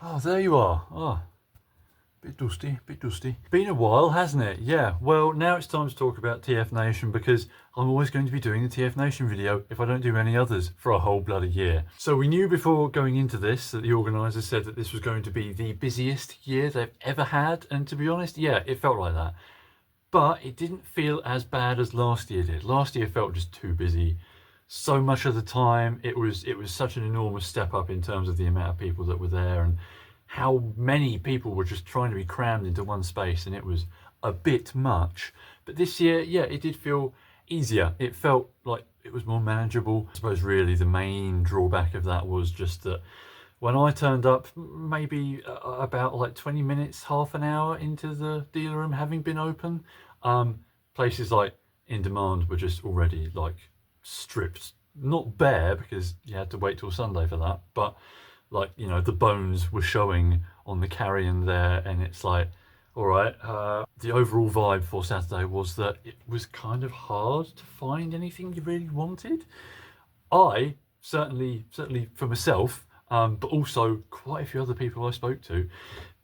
Oh, there you are. Oh, bit dusty, bit dusty. Been a while, hasn't it? Yeah. Well, now it's time to talk about TFNation because I'm always going to be doing the TFNation video if I don't do any others for a whole bloody year. So we knew before going into this that the organisers said that this was going to be the busiest year they've ever had. And to be honest, yeah, it felt like that. But it didn't feel as bad as last year did. Last year felt just too busy. So much of the time, it was such an enormous step up in terms of the amount of people that were there and how many people were just trying to be crammed into one space, and it was a bit much. But this year, yeah, it did feel easier. It felt like it was more manageable. I suppose really the main drawback of that was just that when I turned up, maybe about like 20 minutes, half an hour into the dealer room having been open, places like In Demand were just already like stripped, not bare because you had to wait till Sunday for that, but like, you know, the bones were showing on the carrion there, and it's like, all right, the overall vibe for Saturday was that it was kind of hard to find anything you really wanted. I certainly for myself, but also quite a few other people I spoke to,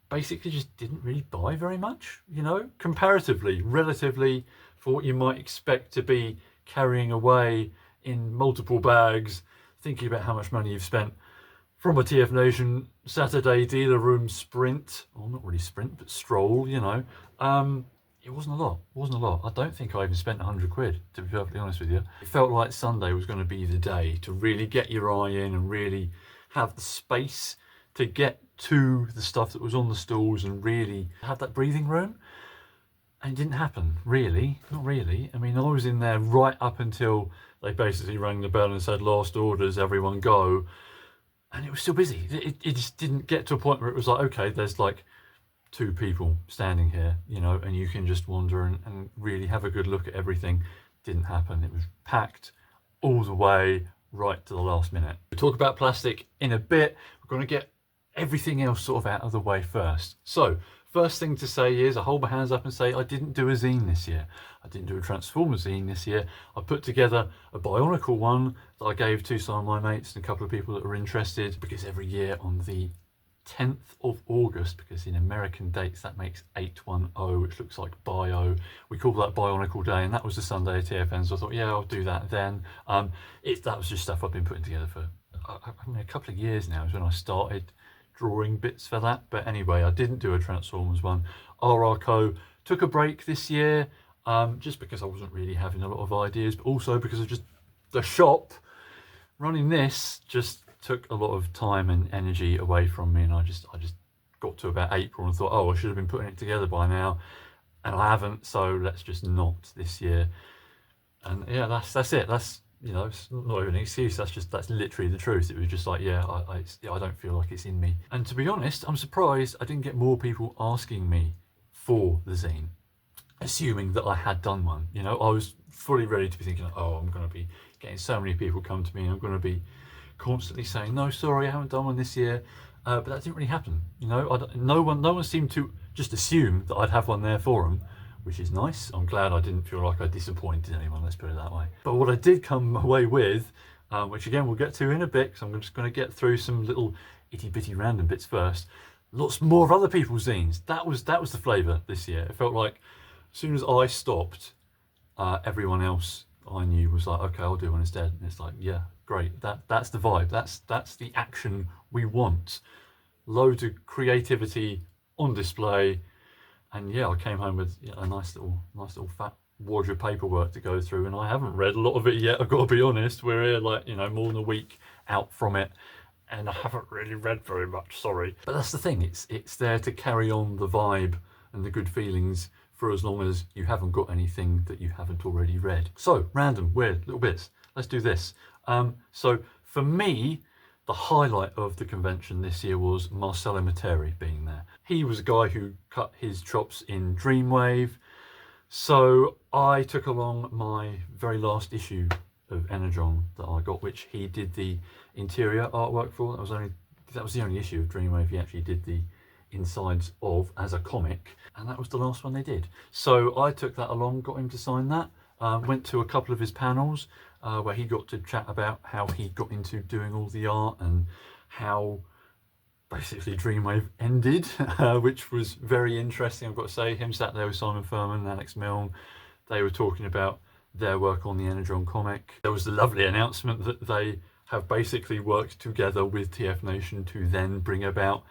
basically just didn't really buy very much, you know, comparatively, relatively, for what you might expect to be carrying away in multiple bags, thinking about how much money you've spent from a TFNation Saturday dealer room sprint, or not really sprint, but stroll, you know. It wasn't a lot. It wasn't a lot. I don't think I even spent 100 quid, to be perfectly honest with you. It felt like Sunday was going to be the day to really get your eye in and really have the space to get to the stuff that was on the stalls and really have that breathing room. And it didn't happen, really. Not really. I mean, I was in there right up until they basically rang the bell and said, last orders, everyone go. And it was still busy. It just didn't get to a point where it was like, okay, there's like 2 people standing here, you know, and you can just wander and really have a good look at everything. Didn't happen. It was packed all the way right to the last minute. We'll talk about plastic in a bit. We're going to get everything else sort of out of the way first. So first thing to say is I hold my hands up and say I didn't do a zine this year. I didn't do a Transformers zine this year. I put together a Bionicle one that I gave to some of my mates and a couple of people that were interested, because every year on the 10th of August, because in American dates that makes 810, which looks like bio, we call that Bionicle Day, and that was the Sunday at TFN, so I thought, yeah, I'll do that then. That was just stuff I've been putting together for a couple of years now is when I started drawing bits for that. But anyway, I didn't do a Transformers one. RRCO took a break this year, just because I wasn't really having a lot of ideas, but also because of just the shop running this just took a lot of time and energy away from me, and I just got to about April and thought, oh, I should have been putting it together by now, and I haven't, so let's just not this year. And yeah, that's it. That's, you know, it's not even an excuse. That's literally the truth. It was just like, yeah, I don't feel like it's in me. And to be honest, I'm surprised I didn't get more people asking me for the zine, assuming that I had done one. You know, I was fully ready to be thinking, oh, I'm going to be getting so many people come to me, and I'm going to be constantly saying, no, sorry, I haven't done one this year. But that didn't really happen. You know, no one seemed to just assume that I'd have one there for them, which is nice. I'm glad I didn't feel like I disappointed anyone, let's put it that way. But what I did come away with, which again we'll get to in a bit, because I'm just going to get through some little itty bitty random bits first. Lots more of other people's zines. That was the flavour this year. It felt like as soon as I stopped, everyone else I knew was like, okay, I'll do one instead. And it's like, yeah, great. That's the vibe. That's the action we want. Loads of creativity on display. And yeah, I came home with a nice little fat wad of paperwork to go through, and I haven't read a lot of it yet. I've got to be honest. We're here like, you know, more than a week out from it, and I haven't really read very much. Sorry, but that's the thing. It's there to carry on the vibe and the good feelings for as long as you haven't got anything that you haven't already read. So random, weird little bits. Let's do this. So for me, the highlight of the convention this year was Marcello Materi being there. He was a guy who cut his chops in Dreamwave. So I took along my very last issue of Energon that I got, which he did the interior artwork for. That was the only issue of Dreamwave he actually did the insides of as a comic, and that was the last one they did. So I took that along, got him to sign that, went to a couple of his panels where he got to chat about how he got into doing all the art and how basically Dreamwave ended, which was very interesting, I've got to say. Him sat there with Simon Furman and Alex Milne. They were talking about their work on the Energon comic. There was the lovely announcement that they have basically worked together with TFNation to then bring about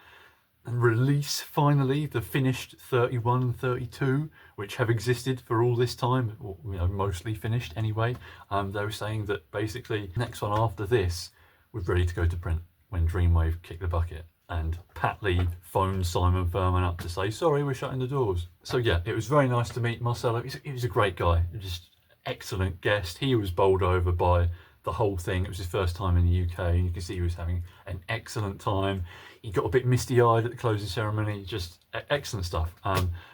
and release finally the finished 31 and 32, which have existed for all this time, or mostly finished anyway. They were saying that basically next one after this was ready to go to print when Dreamwave kicked the bucket. And Pat Lee phoned Simon Furman up to say, sorry, we're shutting the doors. So yeah, it was very nice to meet Marcelo. He was a great guy, just excellent guest. He was bowled over by the whole thing. It was his first time in the UK, and you can see he was having an excellent time. He got a bit misty-eyed at the closing ceremony, just excellent stuff.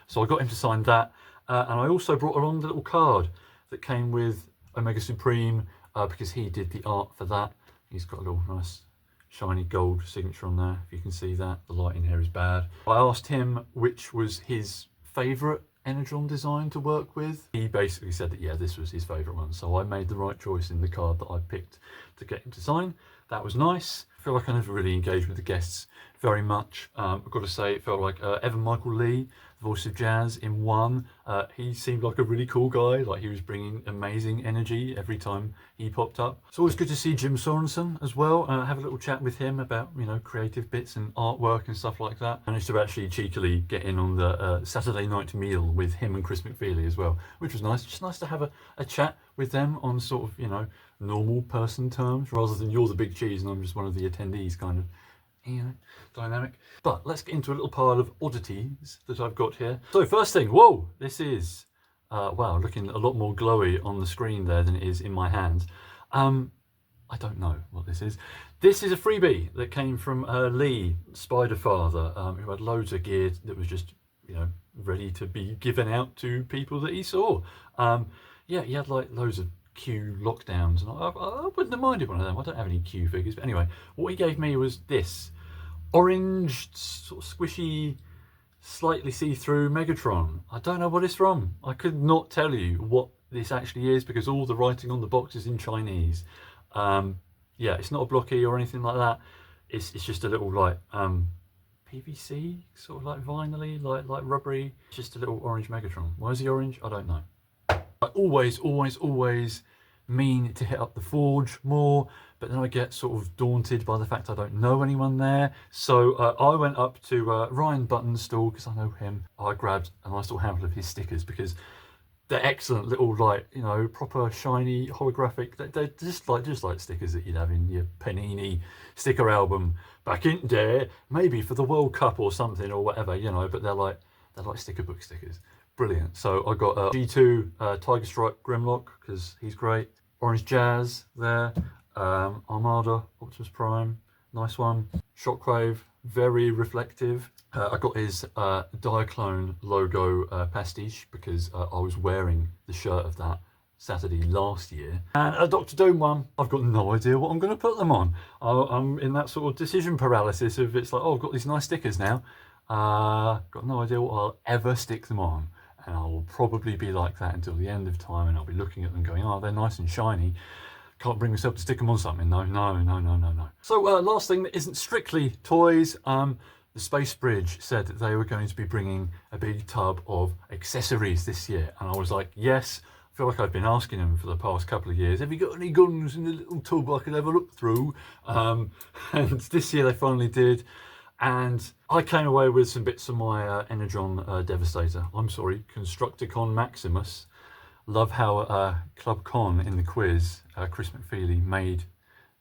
So I got him to sign that, and I also brought along the little card that came with Omega Supreme, because he did the art for that. He's got a little nice shiny gold signature on there, if you can see that. The lighting here is bad. I asked him which was his favourite Energon design to work with. He basically said that, yeah, this was his favourite one. So I made the right choice in the card that I picked to get him to sign. That was nice. I feel like I never really engaged with the guests very much. I've got to say, it felt like Evan Michael Lee, the voice of jazz, in one. He seemed like a really cool guy. Like, he was bringing amazing energy every time he popped up. It's always good to see Jim Sorensen as well. Have a little chat with him about, creative bits and artwork and stuff like that. I managed to actually cheekily get in on the Saturday night meal with him and Chris McFeely as well, which was nice. Just nice to have a chat with them on sort of, normal person terms, rather than you're the big cheese and I'm just one of the attendees kind of dynamic. But let's get into a little pile of oddities that I've got here. So first thing, whoa, this is wow, looking a lot more glowy on the screen there than it is in my hands. I don't know what this is. This is a freebie that came from Lee, Spider Father, who had loads of gear that was just ready to be given out to people that he saw. Yeah, he had like loads of Q lockdowns, and I wouldn't have minded one of them. I don't have any Q figures, but anyway, what he gave me was this orange, sort of squishy, slightly see-through Megatron. I don't know what it's from. I could not tell you what this actually is because all the writing on the box is in Chinese. Yeah, it's not a blocky or anything like that. It's just a little like PVC, sort of like vinyl-y, like rubbery. It's just a little orange Megatron. Why is he orange? I don't know. I always mean to hit up the forge more, but then I get sort of daunted by the fact I don't know anyone there. So I went up to Ryan Button's stall because I know him. I grabbed a nice little handful of his stickers because they're excellent little, like, proper shiny holographic. They're just like stickers that you'd have in your Panini sticker album back in there, maybe for the World Cup or something or whatever, but they're like sticker book stickers. Brilliant. So I got a G2 Tiger Stripe Grimlock because he's great. Orange Jazz there. Armada Optimus Prime, nice one. Shockwave, very reflective. I got his Diaclone logo pastiche because I was wearing the shirt of that Saturday last year. And a Dr. Doom one, I've got no idea what I'm going to put them on. I'm in that sort of decision paralysis of it's like, oh, I've got these nice stickers now. Got no idea what I'll ever stick them on. And I will probably be like that until the end of time, and I'll be looking at them going, oh, they're nice and shiny. Can't bring myself to stick them on something. No. So last thing that isn't strictly toys, the Space Bridge said that they were going to be bringing a big tub of accessories this year. And I was like, yes. I feel like I've been asking them for the past couple of years, have you got any guns in the little tub I could have a look through? And this year they finally did. And I came away with some bits of my Energon Devastator. I'm sorry, Constructicon Maximus. Love how Club Con in the quiz, Chris McFeely made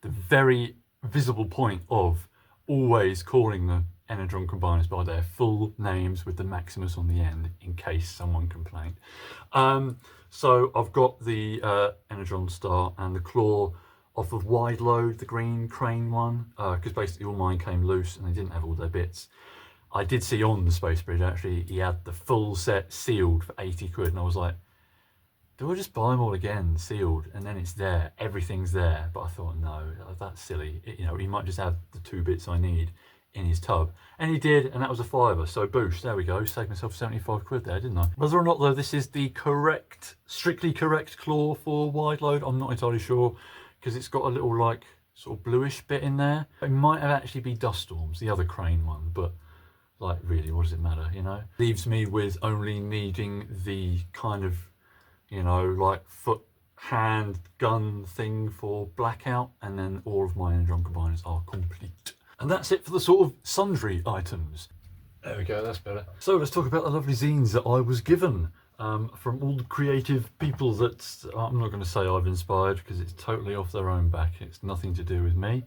the very visible point of always calling the Energon combiners by their full names with the Maximus on the end in case someone complained. So I've got the Energon Star and the Claw off of Wide Load, the green crane one, because basically all mine came loose and they didn't have all their bits. I did see on the Space Bridge actually he had the full set sealed for 80 quid, and I was like, do I just buy them all again sealed and then it's there, everything's there? But I thought, no, that's silly. He might just have the 2 bits I need in his tub, and he did, and that was a £5. So boosh, there we go, saved myself 75 quid there, didn't I? Whether or not though this is the strictly correct claw for Wide Load, I'm not entirely sure, because it's got a little like sort of bluish bit in there. It might have actually be dust storms, the other crane one, but like really, what does it matter, you know? Leaves me with only needing the kind of, you know, like foot, hand, gun thing for blackout, and then all of my energon combiners are complete. And that's it for the sort of sundry items. There we go, that's better. So let's talk about the lovely zines that I was given from all the creative people that I'm not going to say I've inspired because it's totally off their own back. It's nothing to do with me.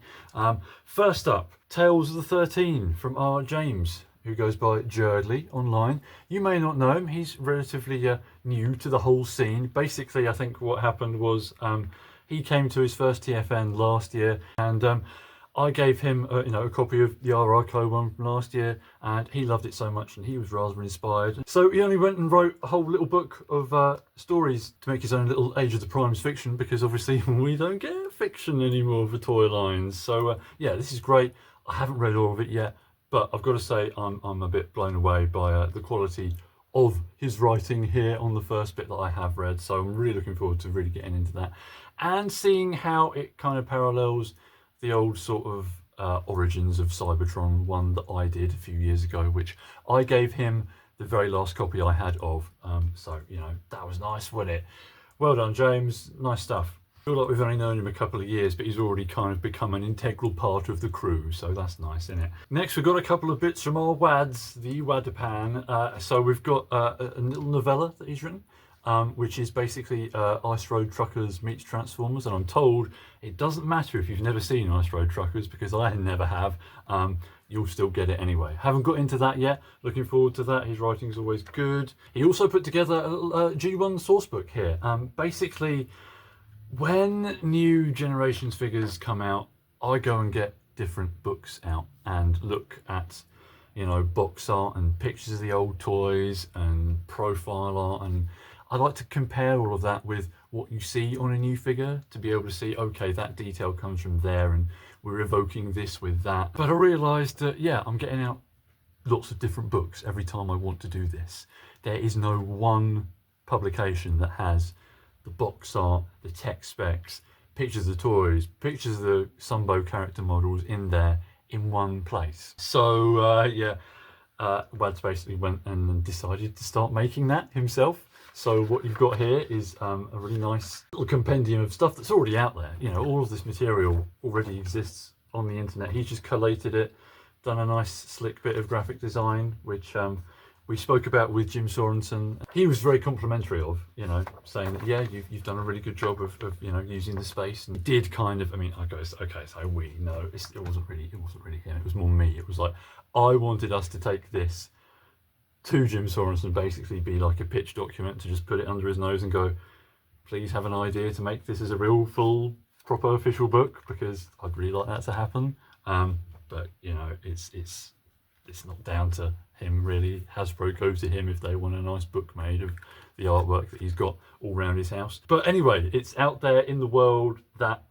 First up, Tales of the 13 from R. James, who goes by Jerdley online. You may not know him. He's relatively new to the whole scene. Basically, I think what happened was he came to his first TFN last year, and I gave him a copy of the R Archive one from last year, and he loved it so much and he was rather inspired. So he only went and wrote a whole little book of stories to make his own little Age of the Primes fiction, because obviously we don't get fiction anymore for toy lines. So yeah, this is great. I haven't read all of it yet, but I've got to say I'm a bit blown away by the quality of his writing here on the first bit that I have read. So I'm really looking forward to really getting into that and seeing how it kind of parallels the old sort of Origins of Cybertron one that I did a few years ago, which I gave him the very last copy I had of. So, you know, that was nice, wasn't it? Well done, James. Nice stuff. I feel like we've only known him a couple of years, but he's already kind of become an integral part of the crew, so that's nice, isn't it? Next, we've got a couple of bits from our Wads, the Wadapan. So we've got a little novella that he's written, which is basically Ice Road Truckers meets Transformers, and I'm told it doesn't matter if you've never seen Ice Road Truckers, because I never have. You'll still get it anyway. Haven't got into that yet. Looking forward to that. His writing's always good. He also put together a G1 sourcebook here. Basically, when new Generations figures come out, I go and get different books out and look at, you know, box art and pictures of the old toys and profile art, and I like to compare all of that with what you see on a new figure to be able to see, okay, that detail comes from there and we're evoking this with that. But I realised that, yeah, I'm getting out lots of different books every time I want to do this. There is no one publication that has the box art, the tech specs, pictures of the toys, pictures of the Sunbow character models in there in one place. So yeah, Wads basically went and decided to start making that himself. So what you've got here is a really nice little compendium of stuff that's already out there. You know, all of this material already exists on the internet. He's just collated it, done a nice slick bit of graphic design, which we spoke about with Jim Sorensen. He was very complimentary of, you know, saying that, yeah, you've done a really good job of you know, using the space, and did kind of, I mean, I goes, okay, so it wasn't really him, it was more me. It was like, I wanted us to take this to Jim Sorensen, basically be like a pitch document, to just put it under his nose and go, please have an idea to make this as a real, full, proper official book, because I'd really like that to happen. But, you know, it's not down to him really. Hasbro go to him if they want a nice book made of the artwork that he's got all around his house. But anyway, it's out there in the world that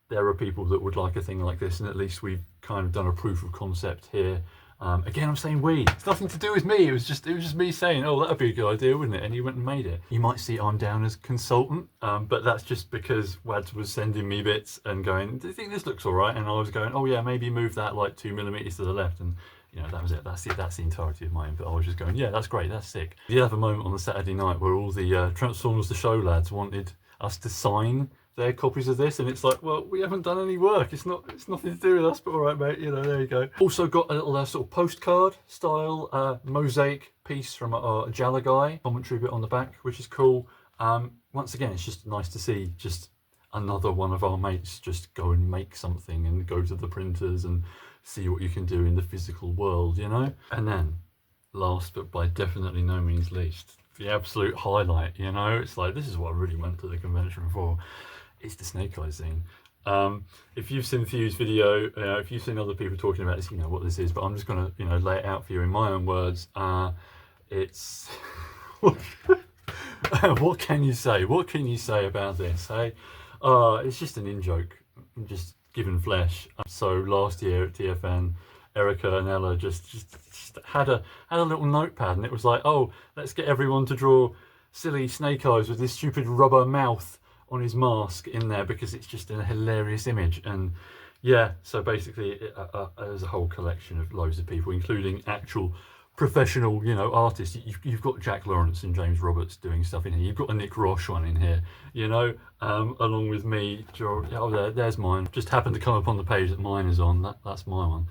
there are people that would like a thing like this, and at least we've kind of done a proof of concept here. Again, I'm saying we. It's nothing to do with me. It was just me saying, oh, that'd be a good idea, wouldn't it? And he went and made it. You might see I'm down as consultant, but that's just because Wads was sending me bits and going, do you think this looks all right? And I was going, oh yeah, maybe move that like 2 millimeters to the left, and you know, that was it. That's the entirety of my input. I was just going, yeah, that's great, that's sick. You have a moment on the Saturday night where all the Transformers the Show lads wanted us to sign their copies of this, and it's like, well, we haven't done any work. It's nothing to do with us, but all right, mate. You know, there you go. Also got a little sort of postcard style mosaic piece from a Jalagai commentary bit on the back, which is cool. Once again, it's just nice to see just another one of our mates just go and make something and go to the printers and see what you can do in the physical world, you know? And then, last but by definitely no means least, the absolute highlight, you know? It's like, this is what I really went to the convention for. It's the Snake Eyes zine. If you've seen Thew's video, if you've seen other people talking about this, you know what this is, but I'm just gonna, you know, lay it out for you in my own words. It's... what can you say? What can you say about this, hey? It's just an in-joke, just given flesh. So last year at TFN, Erica and Ella just had a little notepad, and it was like, oh, let's get everyone to draw silly Snake Eyes with this stupid rubber mouth on his mask in there, because it's just a hilarious image. And Yeah, so basically there's a whole collection of loads of people, including actual professional, artists. You've got Jack Lawrence and James Roberts doing stuff in here. You've got a Nick Roche one in here, along with me. There's mine. Just happened to come up on the page that mine is on. That's my one.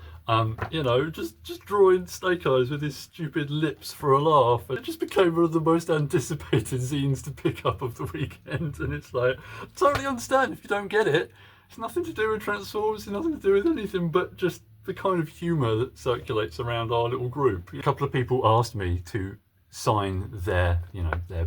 Just drawing Snake Eyes with his stupid lips for a laugh. It just became one of the most anticipated zines to pick up of the weekend. And it's like, I totally understand if you don't get it. It's nothing to do with Transformers, it's nothing to do with anything but just the kind of humour that circulates around our little group. A couple of people asked me to sign their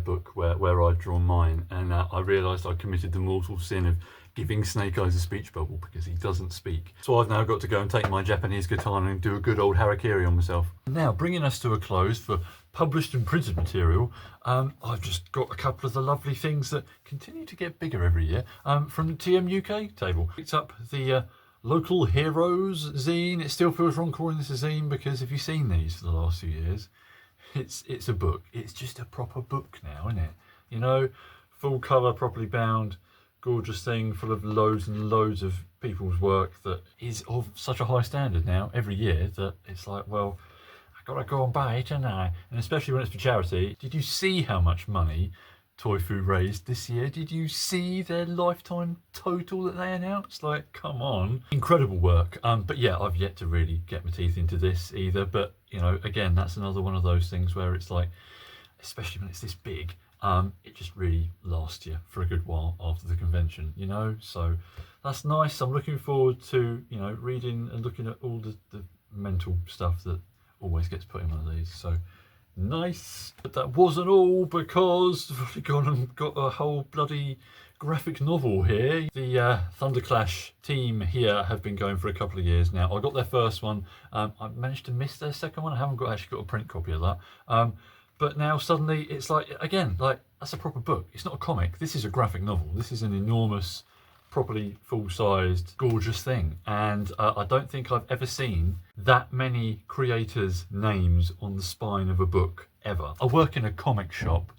book where I'd drawn mine, and I realised I committed the mortal sin of giving Snake Eyes a speech bubble because he doesn't speak. So I've now got to go and take my Japanese katana and do a good old harakiri on myself. Now, bringing us to a close for published and printed material, I've just got a couple of the lovely things that continue to get bigger every year from the TM UK table. Picked up the Local Heroes zine. It still feels wrong calling this a zine because if you've seen these for the last few years, it's a book. It's just a proper book now, isn't it? Full colour, properly bound, gorgeous thing full of loads and loads of people's work that is of such a high standard now every year that it's like, well, I gotta go and buy it, don't I? And especially when it's for charity. Did you see how much money Toy Foo raised this year? Did you see their lifetime total that they announced? Like, come on. Incredible work. But yeah, I've yet to really get my teeth into this either. But, again, that's another one of those things where it's like, especially when it's this big, it just really lasts you for a good while after the convention, So that's nice. I'm looking forward to, reading and looking at all the mental stuff that always gets put in one of these. So nice. But that wasn't all, because I've gone and got a whole bloody graphic novel here. The Thunderclash team here have been going for a couple of years now. I got their first one. I managed to miss their second one. I haven't actually got a print copy of that. But now suddenly it's like, again, like that's a proper book. It's not a comic. This is a graphic novel. This is an enormous, properly full-sized, gorgeous thing. And I don't think I've ever seen that many creators' names on the spine of a book, ever. I work in a comic shop.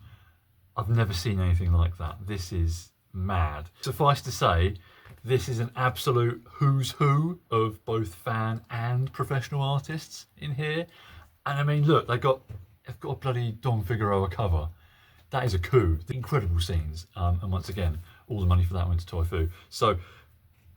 I've never seen anything like that. This is mad. Suffice to say, this is an absolute who's who of both fan and professional artists in here. And I mean, look, they've got a bloody Don Figueroa cover. That is a coup. The incredible scenes. And once again, all the money for that went to Toy Foo. So,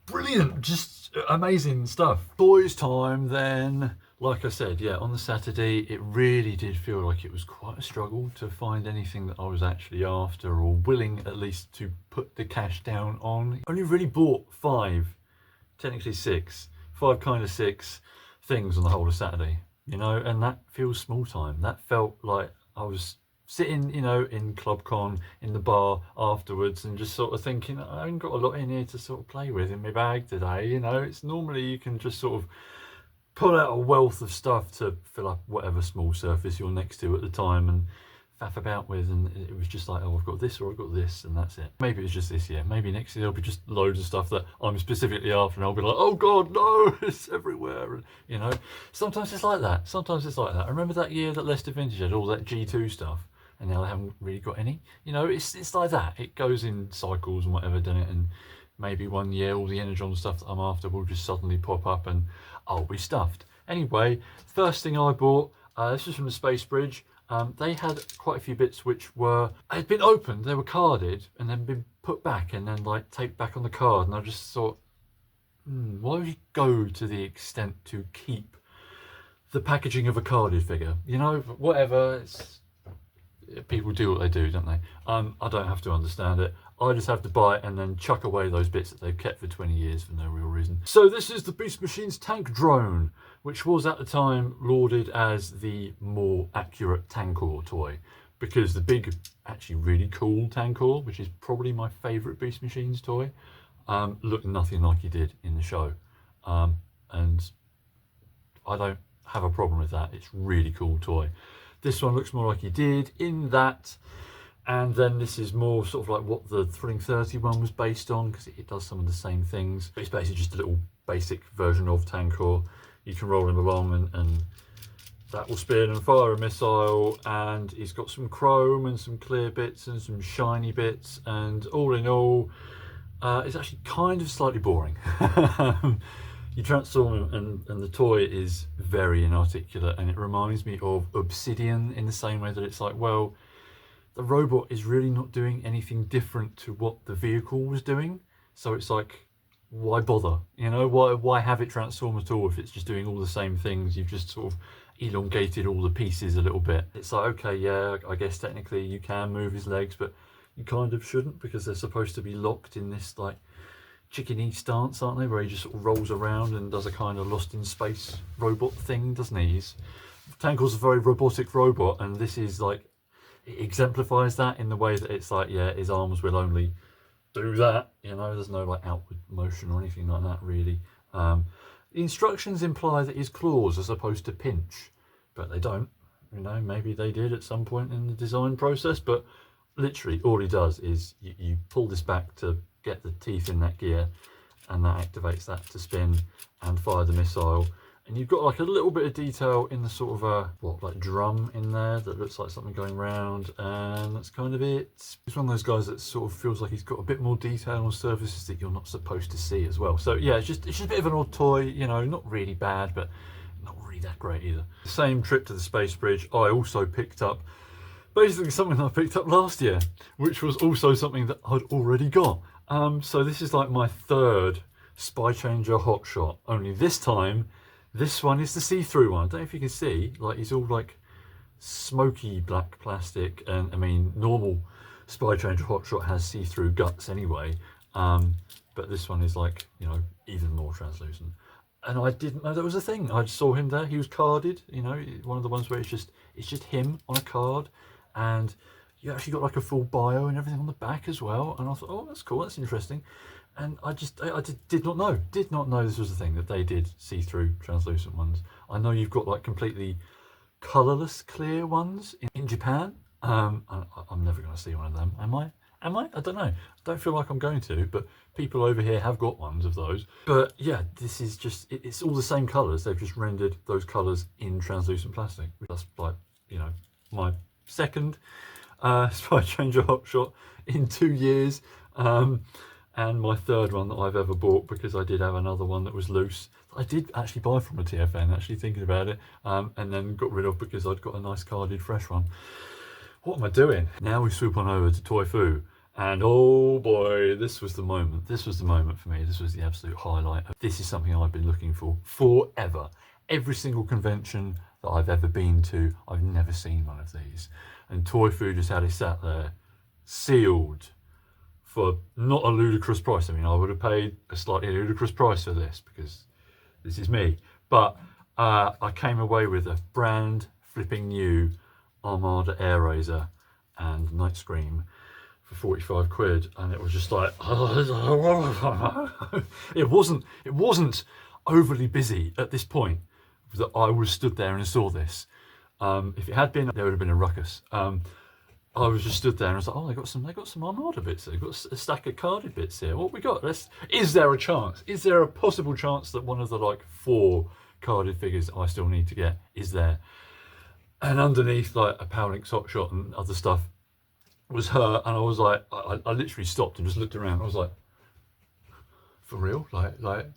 brilliant, just amazing stuff. Boys time then. Like I said, yeah, on the Saturday, it really did feel like it was quite a struggle to find anything that I was actually after or willing at least to put the cash down on. I only really bought 5, technically 6, 5 kind of 6 things on the whole of Saturday, and that feels small time. That felt like I was sitting, in ClubCon in the bar afterwards and just sort of thinking, I haven't got a lot in here to sort of play with in my bag today. It's normally you can just sort of pull out a wealth of stuff to fill up whatever small surface you're next to at the time and faff about with, and it was just like, oh, I've got this or I've got this, and that's it. Maybe it was just this year. Maybe next year there'll be just loads of stuff that I'm specifically after, and I'll be like, oh god, no, it's everywhere. And, sometimes it's like that. I remember that year that Leicester Vintage had all that G2 stuff, and now they haven't really got any. It's like that. It goes in cycles and whatever, doesn't it? And maybe one year all the Energon stuff that I'm after will just suddenly pop up and I'll be stuffed. Anyway, first thing I bought, this was from the Space Bridge. They had quite a few bits which had been opened, they were carded and then been put back and then like taped back on the card, and I just thought, why would you go to the extent to keep the packaging of a carded figure? Whatever, people do what they do, don't they? I don't have to understand it. I just have to buy it and then chuck away those bits that they've kept for 20 years for no real reason. So this is the Beast Machine's tank drone, which was at the time lauded as the more accurate Tankor toy, because the big, actually really cool Tankor, which is probably my favourite Beast Machines toy, looked nothing like he did in the show. And I don't have a problem with that. It's a really cool toy. This one looks more like he did in that, and then this is more sort of like what the Thrilling 30 one was based on, because it does some of the same things. But it's basically just a little basic version of Tankor. You can roll him along and that will spin and fire a missile, and he's got some chrome and some clear bits and some shiny bits, and all in all, it's actually kind of slightly boring. You transform and the toy is very inarticulate, and it reminds me of Obsidian in the same way that it's like, well, the robot is really not doing anything different to what the vehicle was doing. So it's like, why bother? You know, why have it transform at all if it's just doing all the same things? You've just sort of elongated all the pieces a little bit. It's like, okay, yeah, I guess technically you can move his legs, but you kind of shouldn't, because they're supposed to be locked in this like chickeny stance, aren't they? Where he just sort of rolls around and does a kind of Lost in Space robot thing, doesn't he? Tangl's a very robotic robot, and this is like, it exemplifies that in the way that it's like, yeah, his arms will only do that, you know, there's no like outward motion or anything like that really. The instructions imply that his claws are supposed to pinch, but they don't. You know, maybe they did at some point in the design process, but literally all he does is you pull this back to get the teeth in that gear, and that activates that to spin and fire the missile. And you've got like a little bit of detail in the sort of like drum in there that looks like something going round, and that's kind of it. He's one of those guys that sort of feels like he's got a bit more detail on surfaces that you're not supposed to see as well. So yeah, it's just a bit of an odd toy, you know, not really bad, but not really that great either. Same trip to the space bridge, I also picked up basically something that I picked up last year, which was also something that I'd already got. So this is like my third Spy Changer hotshot, only this time this one is the see-through one. I don't know if you can see, like he's all like smoky black plastic, and I mean normal Spy Changer hotshot has see-through guts anyway, but this one is like, you know, even more translucent. And I didn't know that was a thing. I just saw him there. He was carded, you know, one of the ones where it's just him on a card, and you actually got like a full bio and everything on the back as well. And I thought, oh, that's cool, that's interesting. And I did not know this was a thing, that they did see-through translucent ones. I know you've got like completely colourless clear ones in Japan. I'm never going to see one of them, am I? I don't know. I don't feel like I'm going to, but people over here have got ones of those. But yeah, this is just, it's all the same colours. They've just rendered those colours in translucent plastic. That's like, you know, my second Spy Changer hotshot in 2 years. And my third one that I've ever bought, because I did have another one that was loose. I did actually buy from a TFN, actually thinking about it, and then got rid of because I'd got a nice carded fresh one. What am I doing? Now we swoop on over to Toy Fu, and oh boy, this was the moment. This was the moment for me. This was the absolute highlight. This is something I've been looking for forever. Every single convention that I've ever been to, I've never seen one of these. And Toy Fu just had it sat there, sealed, for not a ludicrous price. I mean, I would have paid a slightly ludicrous price for this, because this is me. But I came away with a brand flipping new Armada Air Razor and Night Scream for 45 quid, and it was just like it wasn't overly busy at this point that I was stood there and saw this. If it had been, there would have been a ruckus. I was just stood there and I was like, oh, they got some Armada bits. They've got a stack of carded bits here. What we got? Is there a chance? Is there a possible chance that one of the like 4 carded figures that I still need to get is there? And underneath like a Powerlink hotshot and other stuff was her, and I was like, I literally stopped and just looked around. I was like, for real? Like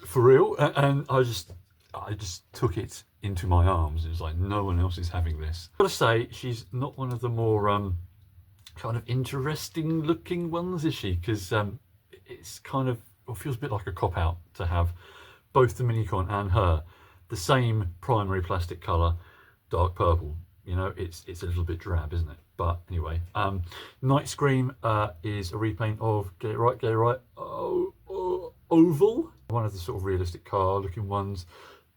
for real? And I just took it into my arms. It was like, no one else is having this. I've got to say, she's not one of the more kind of interesting looking ones, is she? Because it's kind of, it feels a bit like a cop-out to have both the Minicon and her the same primary plastic colour, dark purple. You know, it's a little bit drab, isn't it? But anyway, Night Scream is a repaint of, get it right, Oval, one of the sort of realistic car looking ones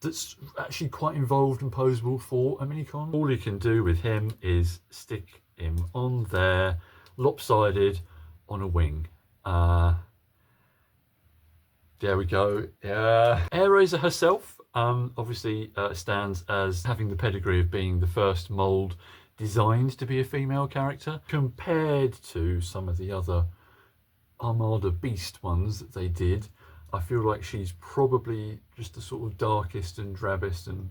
that's actually quite involved and posable for a Minicon. All you can do with him is stick him on there, lopsided on a wing. There we go. Air Razor herself obviously stands as having the pedigree of being the first mould designed to be a female character, compared to some of the other Armada Beast ones that they did. I feel like she's probably just the sort of darkest and drabbest and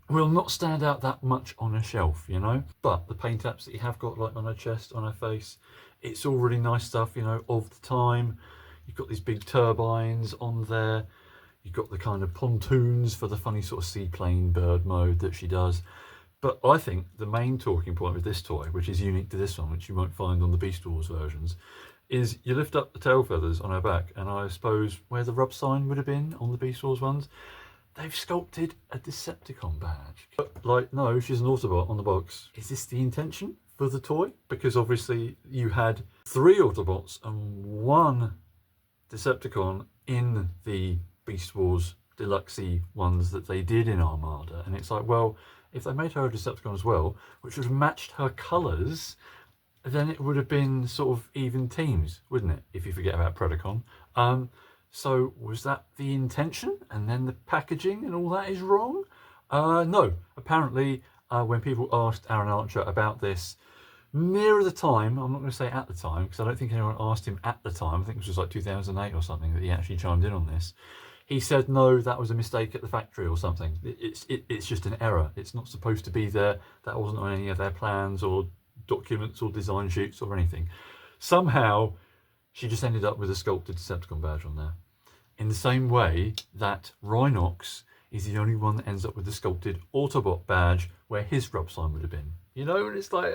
will not stand out that much on a shelf, you know. But the paint apps that you have got, like on her chest, on her face, it's all really nice stuff, you know, of the time. You've got these big turbines on there. You've got the kind of pontoons for the funny sort of seaplane bird mode that she does. But I think the main talking point with this toy, which is unique to this one, which you won't find on the Beast Wars versions, is you lift up the tail feathers on her back, and I suppose where the rub sign would have been on the Beast Wars ones, they've sculpted a Decepticon badge. But like, no, she's an Autobot on the box. Is this the intention for the toy? Because obviously you had 3 Autobots and 1 Decepticon in the Beast Wars deluxe ones that they did in Armada, and it's like, well, if they made her a Decepticon as well, which would have matched her colours, then it would have been sort of even teams, wouldn't it, if you forget about Predacon. So was that the intention, and then the packaging and all that is wrong? No, apparently when people asked Aaron Archer about this nearer the time, I'm not going to say at the time, because I don't think anyone asked him at the time, I think it was just like 2008 or something that he actually chimed in on this. He said, no, that was a mistake at the factory or something. It's just an error. It's not supposed to be there. That wasn't on any of their plans or documents or design sheets or anything. Somehow, she just ended up with a sculpted Decepticon badge on there. In the same way that Rhinox is the only one that ends up with the sculpted Autobot badge where his rub sign would have been. You know, and it's like,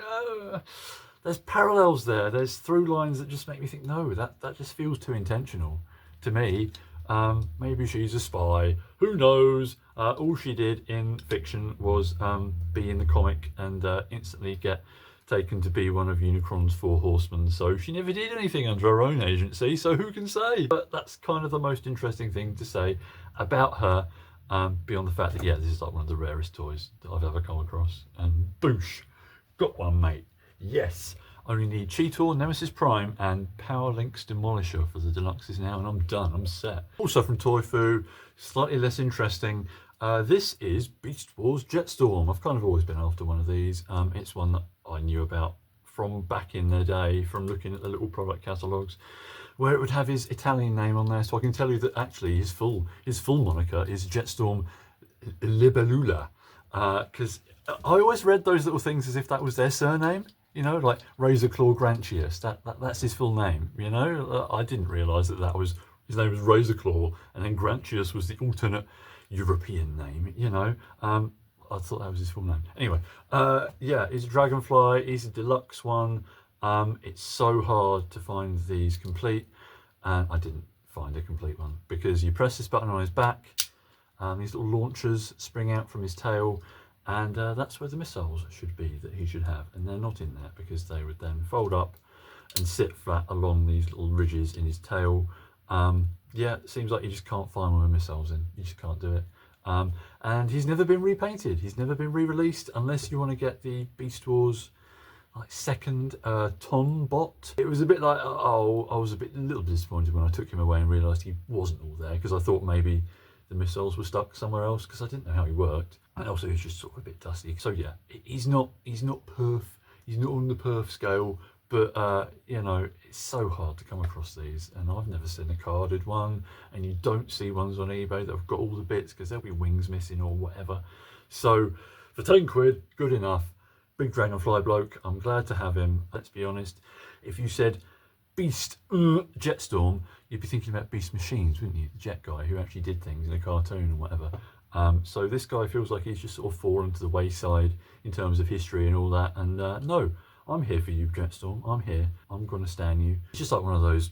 there's parallels there. There's through lines that just make me think, no, that just feels too intentional to me. Maybe she's a spy, who knows. All she did in fiction was be in the comic and instantly get taken to be one of Unicron's 4 horsemen, so she never did anything under her own agency, so who can say? But that's kind of the most interesting thing to say about her, beyond the fact that, yeah, this is like one of the rarest toys that I've ever come across, and boosh, got one, mate. Yes. Only need Cheetor, Nemesis Prime, and Power Link's Demolisher for the deluxes now, and I'm done, I'm set. Also from Toy Foo, slightly less interesting, this is Beast Wars Jetstorm. I've kind of always been after one of these. It's one that I knew about from back in the day, from looking at the little product catalogues, where it would have his Italian name on there, so I can tell you that actually his full moniker is Jetstorm Libellula, because I always read those little things as if that was their surname. You know, like Razorclaw Grantius, that's his full name, you know? I didn't realise that was, his name was Razorclaw, and then Grantius was the alternate European name, you know? I thought that was his full name. Anyway, yeah, he's a Dragonfly, he's a deluxe one. It's so hard to find these complete, and I didn't find a complete one, because you press this button on his back, these little launchers spring out from his tail, and that's where the missiles should be that he should have, and they're not in there because they would then fold up and sit flat along these little ridges in his tail. Yeah, it seems like you just can't find one with missiles in. You just can't do it. And he's never been repainted. He's never been re-released unless you want to get the Beast Wars like second Ton bot. It was a bit like, oh, I was a little bit disappointed when I took him away and realised he wasn't all there, because I thought maybe the missiles were stuck somewhere else, because I didn't know how he worked, and also he's just sort of a bit dusty. So yeah, he's not perf, he's not on the perf scale, but you know, it's so hard to come across these, and I've never seen a carded one, and you don't see ones on eBay that have got all the bits, because there'll be wings missing or whatever. So for 10 quid, good enough. Big Dragonfly bloke, I'm glad to have him. Let's be honest, if you said Beast Jetstorm, you'd be thinking about Beast Machines, wouldn't you? The jet guy who actually did things in a cartoon and whatever. So this guy feels like he's just sort of fallen to the wayside in terms of history and all that. And no, I'm here for you, Jetstorm. I'm here. I'm going to stand you. It's just like one of those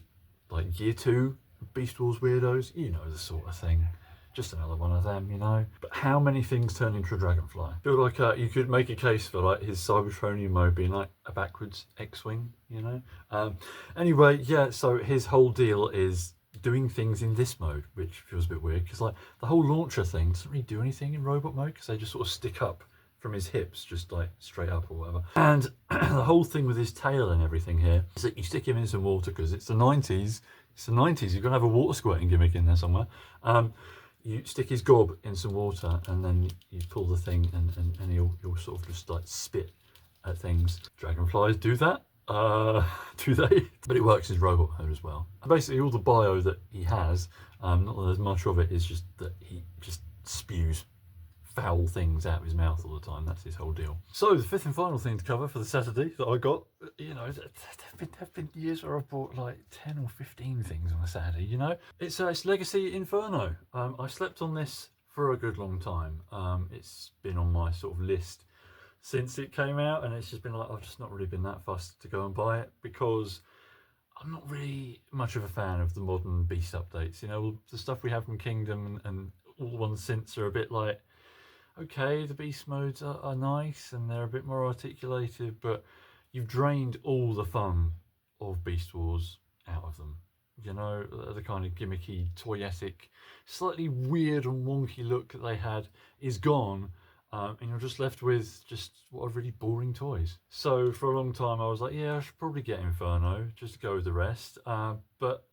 like year 2 Beast Wars weirdos. You know the sort of thing. Just another one of them, you know. But how many things turn into a Dragonfly? I feel like you could make a case for like his Cybertronian mode being like a backwards X-Wing, you know. Anyway, yeah, so his whole deal is doing things in this mode, which feels a bit weird, because like the whole launcher thing doesn't really do anything in robot mode, because they just sort of stick up from his hips, just like straight up or whatever. And the whole thing with his tail and everything here is that you stick him in some water, because it's the 90s. It's the 90s. You're gonna have a water squirting gimmick in there somewhere. You stick his gob in some water, and then you pull the thing, and he'll sort of just like spit at things. Dragonflies do that. Do they? But it works as robot mode as well. And basically all the bio that he has, not that there's much of it, is just that he just spews foul things out of his mouth all the time. That's his whole deal. So the fifth and final thing to cover for the Saturday that I got, you know, there've been years where I've bought like 10 or 15 things on a Saturday, you know. It's Legacy Inferno. I slept on this for a good long time. It's been on my sort of list since it came out, and it's just been like, I've just not really been that fussed to go and buy it because I'm not really much of a fan of the modern Beast updates. You know, the stuff we have from Kingdom and all the ones since are a bit like, okay, the Beast modes are nice and they're a bit more articulated, but you've drained all the fun of Beast Wars out of them. You know, the kind of gimmicky, toyetic, slightly weird and wonky look that they had is gone. And you're just left with just what are really boring toys. So for a long time I was like, yeah, I should probably get Inferno just to go with the rest. But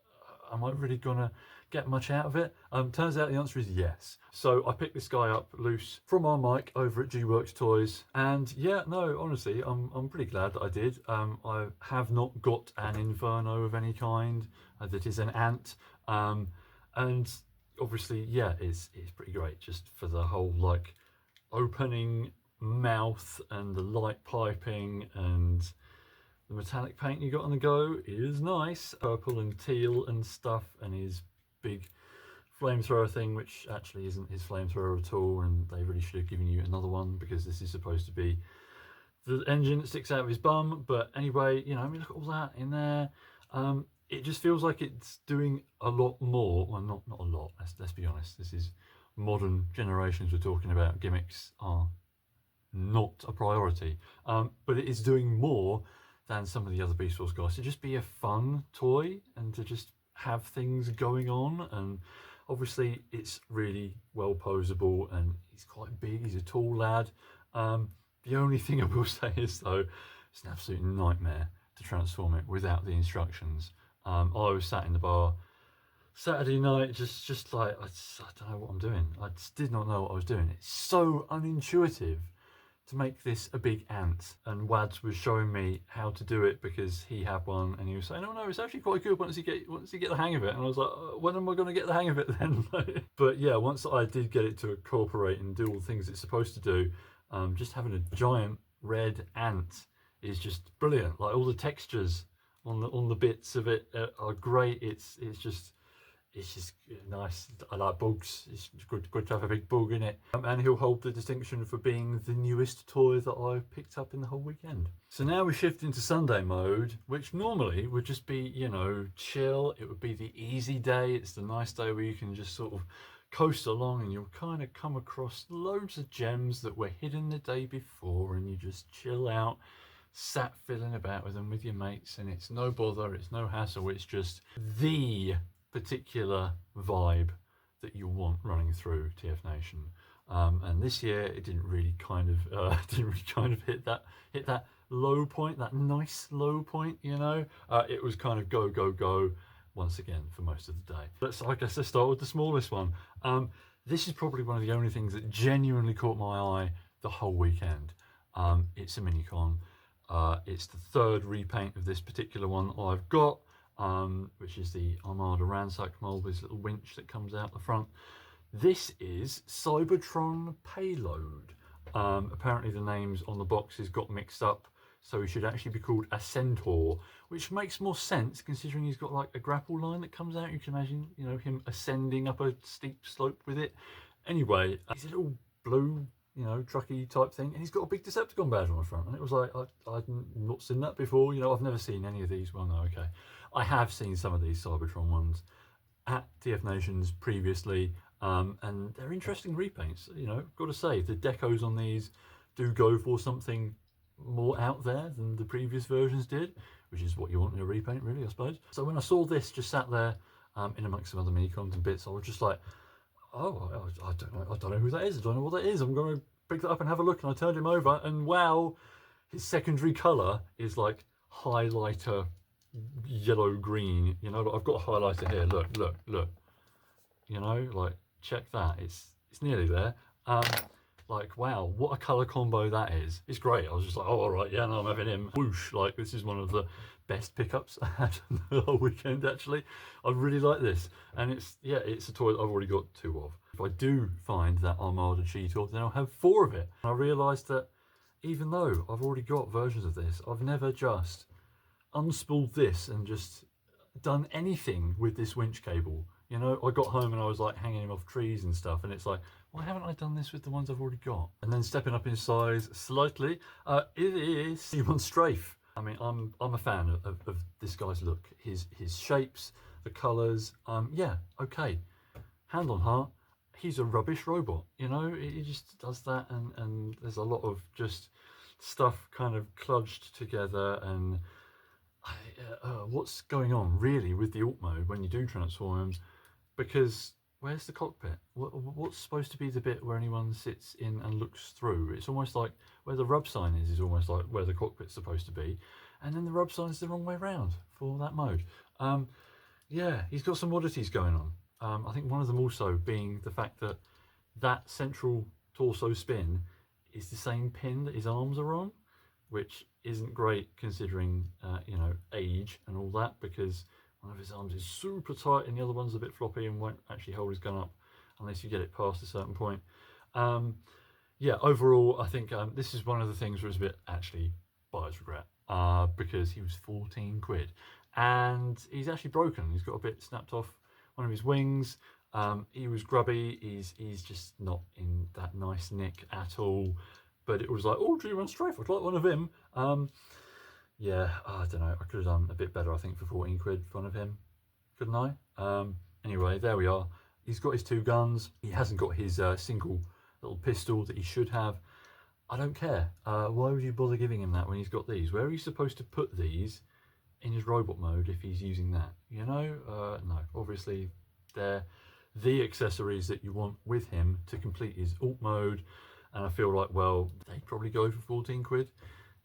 am I really gonna get much out of it? Turns out the answer is yes. So I picked this guy up loose from our Mike over at G-Works Toys, and yeah, no, honestly, I'm pretty glad that I did. I have not got an Inferno of any kind that is an ant, and obviously, yeah, it's pretty great just for the whole like opening mouth and the light piping and the metallic paint you got on the go is nice. Purple and teal and stuff, and his big flamethrower thing, which actually isn't his flamethrower at all, and they really should have given you another one because this is supposed to be the engine that sticks out of his bum. But anyway, you know, I mean, look at all that in there. It just feels like it's doing a lot more. Well, not a lot, let's be honest. This is modern generations we're talking about. Gimmicks are not a priority, but it is doing more than some of the other Beast Wars guys. To just be a fun toy and to just have things going on, and obviously it's really well posable and he's quite big, he's a tall lad. The only thing I will say is though, it's an absolute nightmare to transform it without the instructions. I was sat in the bar Saturday night, just like, I don't know what I'm doing. I just did not know what I was doing. It's so unintuitive to make this a big ant. And Wads was showing me how to do it because he had one, and he was saying, "Oh no, it's actually quite good once you get the hang of it." And I was like, when am I going to get the hang of it then? But yeah, once I did get it to incorporate and do all the things it's supposed to do, just having a giant red ant is just brilliant. Like all the textures on the bits of it are great. It's just nice. I like bugs. It's good to have a big bug in it. And he'll hold the distinction for being the newest toy that I picked up in the whole weekend. So now we shift into Sunday mode, which normally would just be, you know, chill. It would be the easy day. It's the nice day where you can just sort of coast along and you'll kind of come across loads of gems that were hidden the day before, and you just chill out, sat fiddling about with them with your mates, and it's no bother, it's no hassle. It's just the particular vibe that you want running through TFNation. And this year it didn't really kind of hit that low point, that nice low point, you know. It was kind of go once again for most of the day. I guess let's start with the smallest one. This is probably one of the only things that genuinely caught my eye the whole weekend. It's a Minicon. It's the third repaint of this particular one I've got, which is the Armada Ransack mold with this little winch that comes out the front. This is Cybertron Payload. Apparently the names on the boxes got mixed up, so he should actually be called a Centaur, which makes more sense considering he's got like a grapple line that comes out. You can imagine, you know, him ascending up a steep slope with it. Anyway, he's a little blue, you know, trucky type thing, and he's got a big Decepticon badge on the front, and it was like, I'd not seen that before. You know, I've never seen any of these. Well, no, okay, I have seen some of these Cybertron ones at TFNations previously, and they're interesting repaints. You know, got to say, the decos on these do go for something more out there than the previous versions did, which is what you want in a repaint, really, I suppose. So when I saw this just sat there in amongst some other Minicons and bits, I was just like, oh, I don't know who that is. I don't know what that is. I'm going to pick that up and have a look. And I turned him over, and wow, his secondary colour is like highlighter yellow green. You know, I've got a highlighter here. Look. You know, like check that. It's nearly there. Like, wow, what a colour combo that is. It's great. I was just like, oh, all right, yeah, no, I'm having him. Whoosh, like, this is one of the best pickups I had the whole weekend, actually. I really like this. And it's, yeah, it's a toy that I've already got 2 of. If I do find that Armada Cheetor, then I'll have 4 of it. And I realised that even though I've already got versions of this, I've never just unspooled this and just done anything with this winch cable. You know, I got home and I was like hanging him off trees and stuff, and it's like, why haven't I done this with the ones I've already got? And then stepping up in size slightly, it is Simon Strafe. I mean, I'm a fan of this guy's look, his shapes, the colours. Yeah, okay. Hand on heart, he's a rubbish robot. You know, he just does that, and there's a lot of just stuff kind of kludged together, and what's going on really with the alt mode when you do transform him? Because where's the cockpit? What's supposed to be the bit where anyone sits in and looks through? It's almost like where the rub sign is almost like where the cockpit's supposed to be, and then the rub sign is the wrong way around for that mode. Yeah, he's got some oddities going on. I think one of them also being the fact that that central torso spin is the same pin that his arms are on, which isn't great considering, you know, age and all that, because one of his arms is super tight and the other one's a bit floppy and won't actually hold his gun up unless you get it past a certain point. Yeah, overall, I think this is one of the things where it's a bit actually buyer's regret, because he was 14 quid and he's actually broken. He's got a bit snapped off one of his wings. He was grubby. He's just not in that nice nick at all. But it was like, oh, G1 Strafe, I'd like one of him. Yeah, I don't know. I could have done a bit better, I think, for 14 quid for one of him. Couldn't I? Anyway, there we are. He's got his 2 guns. He hasn't got his single little pistol that he should have. I don't care. Why would you bother giving him that when he's got these? Where are you supposed to put these in his robot mode if he's using that? You know? No, obviously they're the accessories that you want with him to complete his alt mode. And I feel like, well, they'd probably go for 14 quid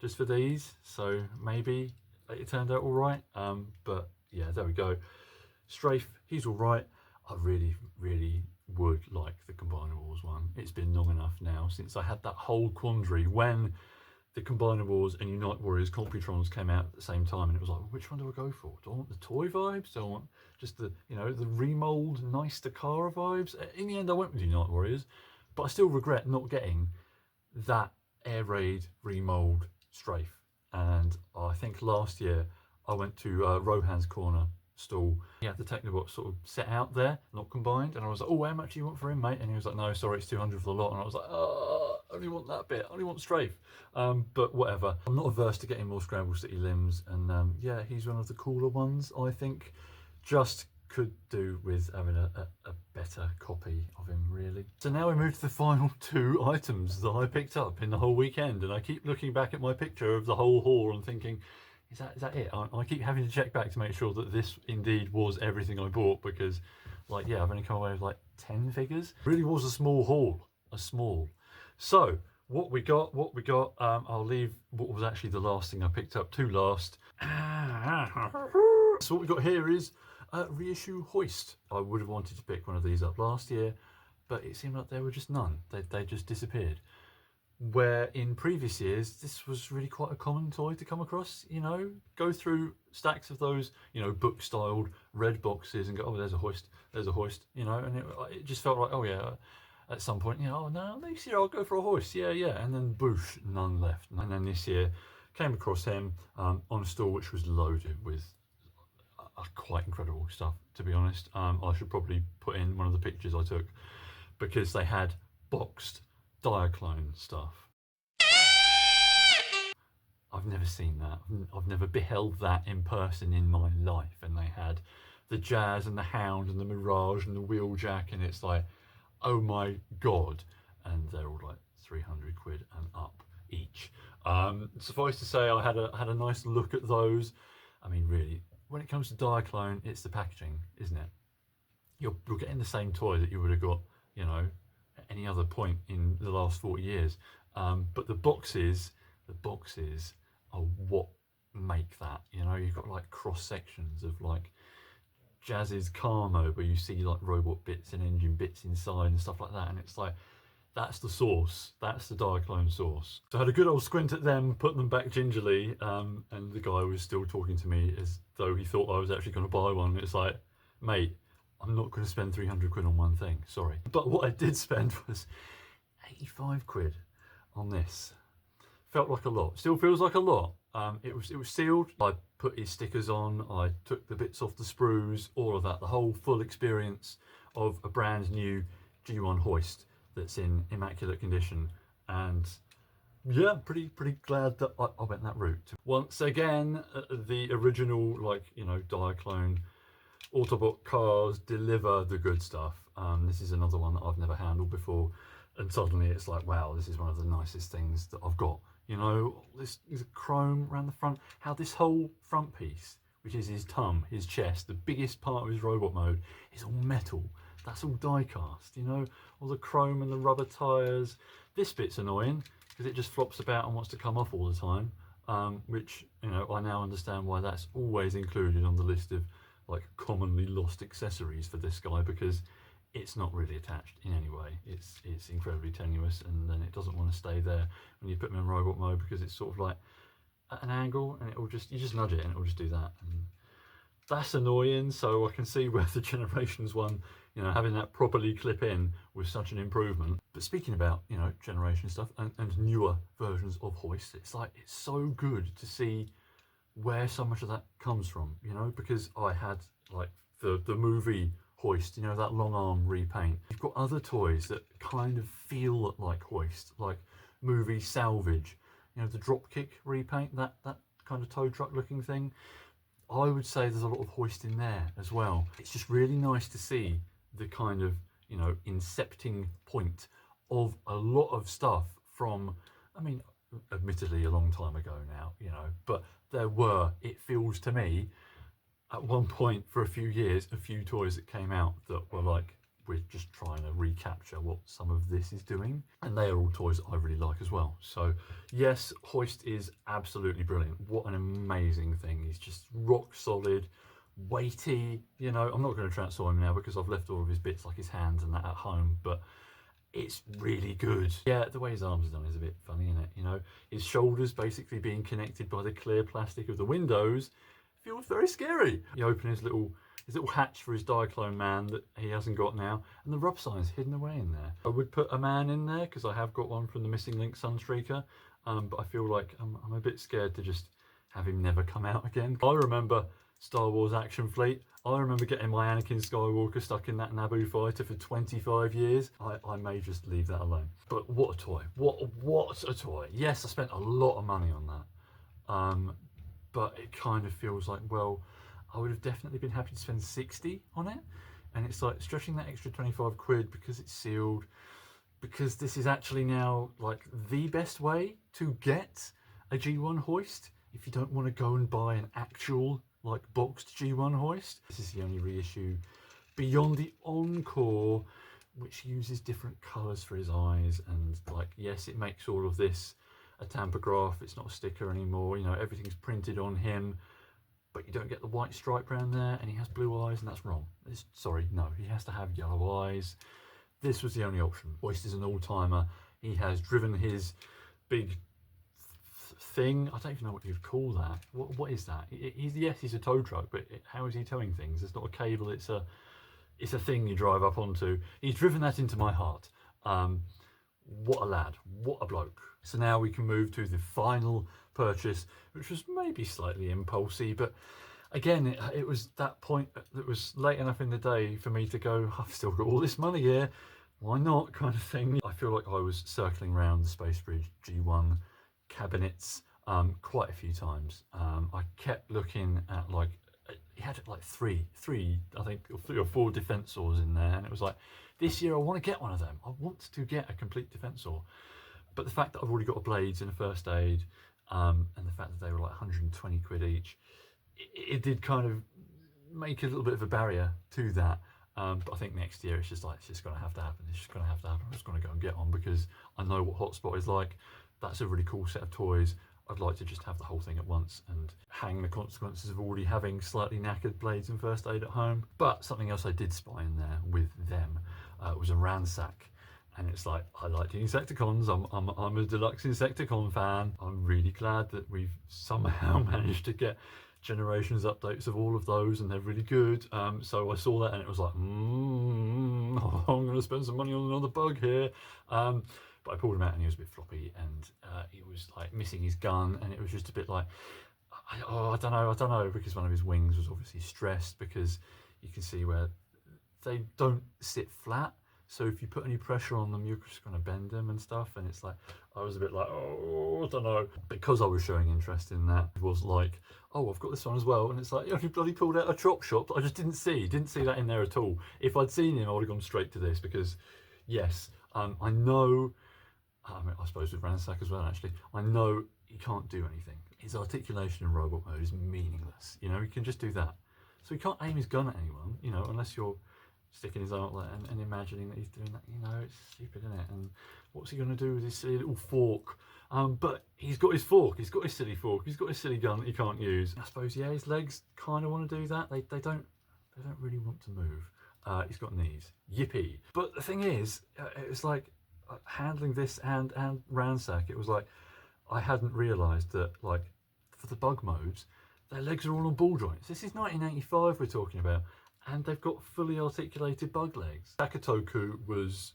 just for these. So maybe it turned out all right. But yeah, there we go. Strafe, he's all right. I really, really would like the Combinables one. It's been long enough now since I had that whole quandary when the Combinables and Unite Warriors Computrons came out at the same time, and it was like, which one do I go for? Do I want the toy vibes? Do I want just the, you know, the remold nice Takara vibes? In the end, I went with Unite Warriors, but I still regret not getting that Air Raid remold Strafe. And I think last year I went to Rohan's Corner stall. He had the Technobot sort of set out there, not combined, and I was like, oh, how much do you want for him, mate? And he was like, no, sorry, it's 200 for the lot. And I was like, oh, I only want that bit, I only want Strafe. But whatever, I'm not averse to getting more Scramble City limbs, and yeah, he's one of the cooler ones, I think. Just could do with having a better copy of him, really. So now we move to the final 2 items that I picked up in the whole weekend, and I keep looking back at my picture of the whole haul and thinking, is that it? I keep having to check back to make sure that this indeed was everything I bought, because, like, yeah, I've only come away with like 10 figures. It really was a small haul, So what we got, I'll leave what was actually the last thing I picked up to last. So what we got here is reissue Hoist. I would have wanted to pick one of these up last year, but it seemed like there were just none. They just disappeared. Where in previous years, this was really quite a common toy to come across, you know, go through stacks of those, you know, book-styled red boxes and go, oh, there's a Hoist, you know, and it just felt like, oh yeah, at some point, you know, oh no, next year I'll go for a Hoist, yeah, and then boosh, none left. And then this year, came across him on a store which was loaded with quite incredible stuff, to be honest. I should probably put in one of the pictures I took, because they had boxed Diaclone stuff. I've never seen that. I've never beheld that in person in my life. And they had the Jazz and the Hound and the Mirage and the Wheeljack, and it's like, oh my god. And they're all like 300 quid and up each. Suffice to say, I had a nice look at those. I mean, really, when it comes to Diaclone, it's the packaging, isn't it? You're getting the same toy that you would have got, you know, at any other point in the last 40 years. But the boxes are what make that, you know. You've got like cross sections of like Jazz's car mode where you see like robot bits and engine bits inside and stuff like that, and it's like, That's the sauce. That's the Diaclone sauce. So I had a good old squint at them, put them back gingerly, and the guy was still talking to me as though he thought I was actually going to buy one. It's like, mate, I'm not going to spend 300 quid on one thing, sorry. But what I did spend was 85 quid on this. Felt like a lot. Still feels like a lot. It was sealed. I put his stickers on. I took the bits off the sprues, all of that. The whole full experience of a brand new G1 hoist that's in immaculate condition. And yeah, pretty glad that I went that route. Once again, the original, like, you know, Diaclone Autobot cars deliver the good stuff. This is another one that I've never handled before, and suddenly it's like, wow, this is one of the nicest things that I've got. You know, this is chrome around the front. How this whole front piece, which is his tum, his chest, the biggest part of his robot mode, is all metal. That's all die cast, you know, all the chrome and the rubber tyres. This bit's annoying because it just flops about and wants to come off all the time, which, you know, I now understand why that's always included on the list of like commonly lost accessories for this guy, because it's not really attached in any way. It's incredibly tenuous, and then it doesn't want to stay there when you put them in robot mode, because it's sort of like at an angle, and it will just, you just nudge it and it will just do that. And that's annoying. So I can see where the Generations one, you know, having that properly clip in was such an improvement. But speaking about, you know, generation stuff and newer versions of hoist, it's like, it's so good to see where so much of that comes from, you know, because I had like the movie hoist, you know, that long arm repaint. You've got other toys that kind of feel like hoist, like movie salvage, you know, the dropkick repaint, that kind of tow truck looking thing. I would say there's a lot of hoist in there as well. It's just really nice to see the kind of, you know, incepting point of a lot of stuff from, I mean, admittedly a long time ago now, you know, but there were, it feels to me, at one point for a few years, a few toys that came out that were like, we're just trying to recapture what some of this is doing. And they are all toys that I really like as well. So yes, hoist is absolutely brilliant. What an amazing thing. He's just rock solid, weighty. You know, I'm not going to transform him now because I've left all of his bits like his hands and that at home, but it's really good. Yeah, the way his arms are done is a bit funny, isn't it? You know, his shoulders basically being connected by the clear plastic of the windows feels very scary. You open his little hatch for his Diaclone man that he hasn't got now, and the rub sign's hidden away in there. I would put a man in there because I have got one from the Missing Link Sunstreaker, but I feel like I'm a bit scared to just have him never come out again. I remember Star Wars Action Fleet. I remember getting my Anakin Skywalker stuck in that Naboo fighter for 25 years. I may just leave that alone. But what a toy. What a toy. Yes, I spent a lot of money on that. But it kind of feels like, well, I would have definitely been happy to spend 60 on it. And it's like stretching that extra 25 quid because it's sealed, because this is actually now like the best way to get a G1 hoist if you don't want to go and buy an actual like boxed G1 hoist. This is the only reissue beyond the Encore, which uses different colours for his eyes, and like, yes, it makes all of this a tampograph. It's not a sticker anymore, you know, everything's printed on him, but you don't get the white stripe around there, and he has blue eyes, and that's wrong. Sorry, no, he has to have yellow eyes. This was the only option. Hoist is an all-timer. He has driven his big thing. I don't even know what you'd call that. What is that? He's a tow truck, but how is he towing things? It's not a cable. It's a thing you drive up onto. He's driven that into my heart. What a lad. What a bloke. So now we can move to the final purchase, which was maybe slightly impulsive, but again, it was that point that was late enough in the day for me to go, I've still got all this money here, why not, kind of thing. I feel like I was circling around the Space Bridge G1 cabinets quite a few times. I kept looking at, like, he had like three, I think, or 3 or 4 Defensors in there, and it was like, this year I want to get one of them. I want to get a complete Defensor. But the fact that I've already got a blades and a first aid, and the fact that they were like 120 quid each, it did kind of make a little bit of a barrier to that. But I think next year it's just going to have to happen. It's just going to have to happen. I'm just going to go and get one because I know what Hotspot is like. That's a really cool set of toys. I'd like to just have the whole thing at once and hang the consequences of already having slightly knackered blades and first aid at home. But something else I did spy in there with them was a ransack. And it's like, I like the Insecticons. I'm a deluxe Insecticon fan. I'm really glad that we've somehow managed to get Generations updates of all of those, and they're really good. So I saw that and it was like, I'm going to spend some money on another bug here. But I pulled him out and he was a bit floppy, and he was like missing his gun, and it was just a bit like, I don't know, because one of his wings was obviously stressed, because you can see where they don't sit flat. So if you put any pressure on them, you're just going to bend them and stuff. And it's like, I was a bit like, I don't know. Because I was showing interest in that, it was like, I've got this one as well. And it's like, you bloody pulled out a chop shop that I just didn't see that in there at all. If I'd seen him, I would have gone straight to this, because yes, I know, I suppose with Ransack as well, actually, I know he can't do anything. His articulation in robot mode is meaningless. He can just do that. So he can't aim his gun at anyone, unless you're sticking his arm there and imagining that he's doing that. It's stupid, isn't it? And what's he going to do with his silly little fork? But he's got his fork, he's got his silly fork, he's got his silly gun that he can't use. I suppose, yeah, his legs kind of want to do that. They don't really want to move. He's got knees. Yippee. But the thing is, it was like handling this and Ransack, it was like I hadn't realised that, like, for the bug modes, their legs are all on ball joints. This is 1985 we're talking about, and they've got fully articulated bug legs. Takatoku was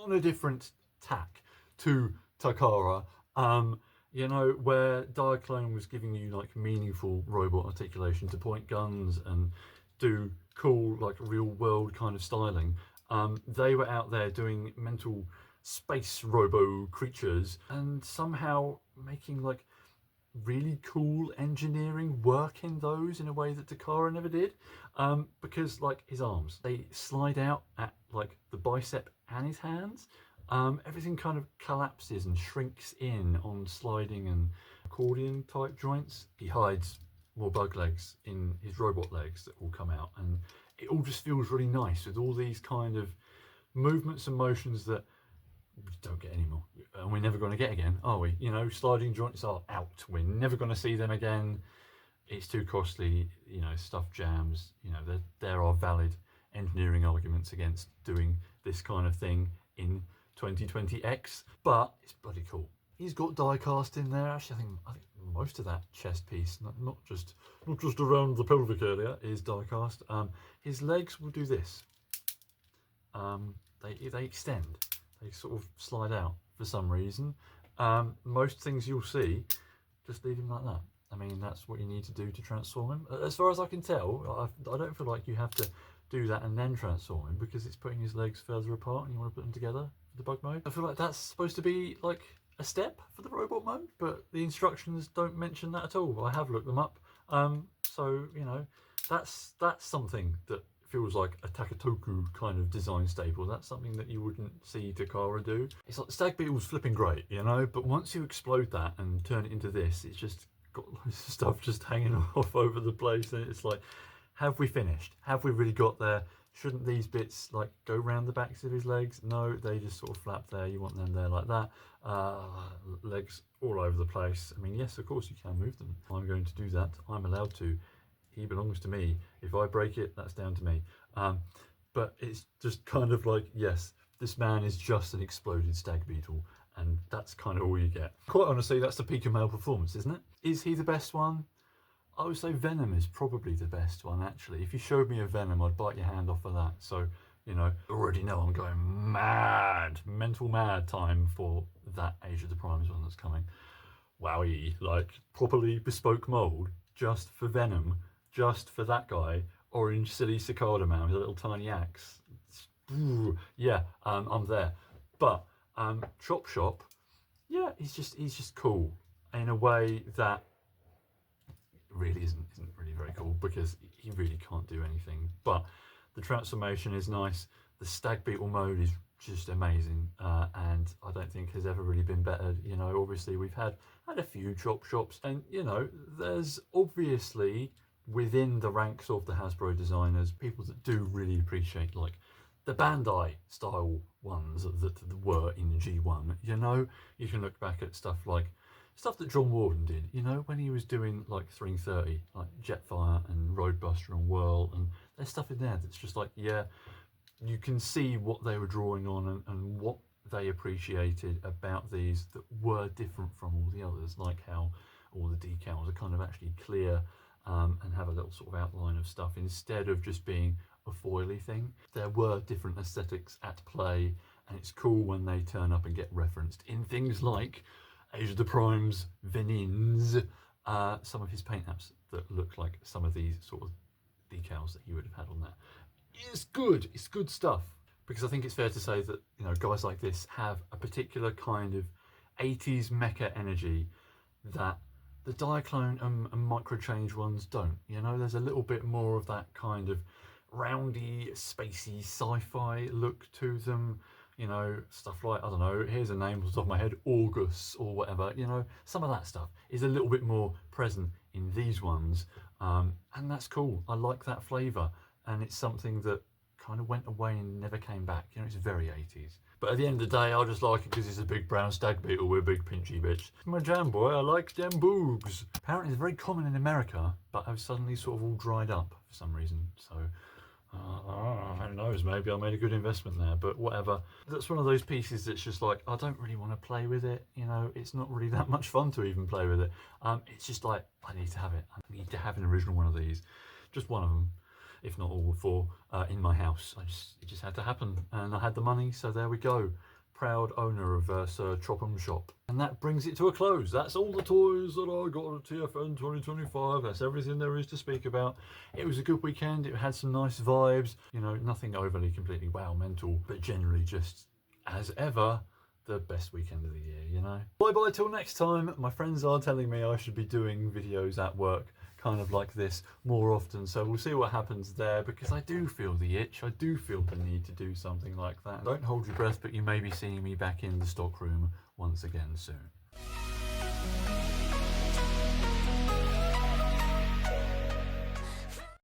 on a different tack to Takara, where Diaclone was giving you like meaningful robot articulation to point guns and do cool, like real world kind of styling. They were out there doing mental space robo creatures and somehow making like really cool engineering work in those in a way that Takara never did, because like his arms, they slide out at like the bicep and his hands. Everything kind of collapses and shrinks in on sliding and accordion type joints. He hides more bug legs in his robot legs that will come out, and it all just feels really nice with all these kind of movements and motions that we don't get anymore, and we're never going to get again, are we? Sliding joints are out. We're never going to see them again. It's too costly. Stuff jams. There are valid engineering arguments against doing this kind of thing in 2020X, but it's bloody cool. He's got die cast in there. Actually, I think most of that chest piece, not just around the pelvic area, is die cast. His legs will do this. They extend. They sort of slide out for some reason. Most things you'll see, just leave him like that. I mean, that's what you need to do to transform him. As far as I can tell, I don't feel like you have to do that and then transform him, because it's putting his legs further apart and you want to put them together for the bug mode. I feel like that's supposed to be like a step for the robot mode, but the instructions don't mention that at all. I have looked them up. So, that's something that feels like a Takatoku kind of design staple. That's something that you wouldn't see Takara do. It's like Stag Beetle's flipping great, but once you explode that and turn it into this, it's just got loads of stuff just hanging off over the place, and it's like, have we finished? Have we really got there? Shouldn't these bits like go round the backs of his legs? No, they just sort of flap there. You want them there like that. Legs all over the place. I mean, yes, of course you can move them. I'm going to do that. I'm allowed to. He belongs to me. If I break it, that's down to me. But it's just kind of like, yes, this man is just an exploded stag beetle, and that's kind of all you get. Quite honestly, that's the peak of male performance, isn't it? Is he the best one? I would say Venom is probably the best one, actually. If you showed me a Venom, I'd bite your hand off for that. So, already know I'm going mad, mental mad time for that Age of the Primes one that's coming. Wowie, like properly bespoke mold just for Venom, just for that guy, orange silly cicada man with a little tiny axe. Yeah, I'm there. But Chop Shop, yeah, he's just cool in a way that really isn't really very cool, because he really can't do anything. But the transformation is nice. The Stag Beetle mode is just amazing, and I don't think has ever really been bettered. Obviously we've had a few Chop Shops, and there's obviously within the ranks of the Hasbro designers people that do really appreciate like the Bandai style ones that were in G1. You can look back at stuff that John Warden did, when he was doing like 330, like Jetfire and Roadbuster and Whirl, and there's stuff in there that's just like, yeah, you can see what they were drawing on and what they appreciated about these that were different from all the others, like how all the decals are kind of actually clear and have a little sort of outline of stuff instead of just being a foily thing. There were different aesthetics at play, and it's cool when they turn up and get referenced in things like Age of the Prime's Venins, some of his paint apps that look like some of these sort of decals that he would have had on there. It's good stuff. Because I think it's fair to say that, you know, guys like this have a particular kind of 80s mecha energy that the Diaclone and Micro Change ones don't. You know, there's a little bit more of that kind of roundy, spacey sci-fi look to them. You know, stuff like, I don't know, here's a name off the top of my head, August or whatever. You know, some of that stuff is a little bit more present in these ones. And that's cool. I like that flavour. And it's something that kind of went away and never came back. You know, it's very 80s. But at the end of the day, I just like it because it's a big brown stag beetle with a big pinchy bitch. It's my jam, boy. I like them boogs. Apparently it's very common in America, but I've suddenly sort of all dried up for some reason. So, who knows, maybe I made a good investment there, but whatever. That's one of those pieces that's just like, I don't really want to play with it. You know, it's not really that much fun to even play with it. It's just like, I need to have it. I need to have an original one of these. Just one of them, if not all four, in my house. It just had to happen, and I had the money, so there we go. Proud owner of Sir Tropham Shop. And that brings it to a close. That's all the toys that I got at TFN 2025. That's everything there is to speak about. It was a good weekend. It had some nice vibes. You know, nothing overly completely wow mental, but generally just, as ever, the best weekend of the year, you know. Bye bye till next time. My friends are telling me I should be doing videos at work kind of like this more often, so we'll see what happens there, because I do feel the itch. I do feel the need to do something like that. Don't hold your breath, but you may be seeing me back in the stockroom once again soon.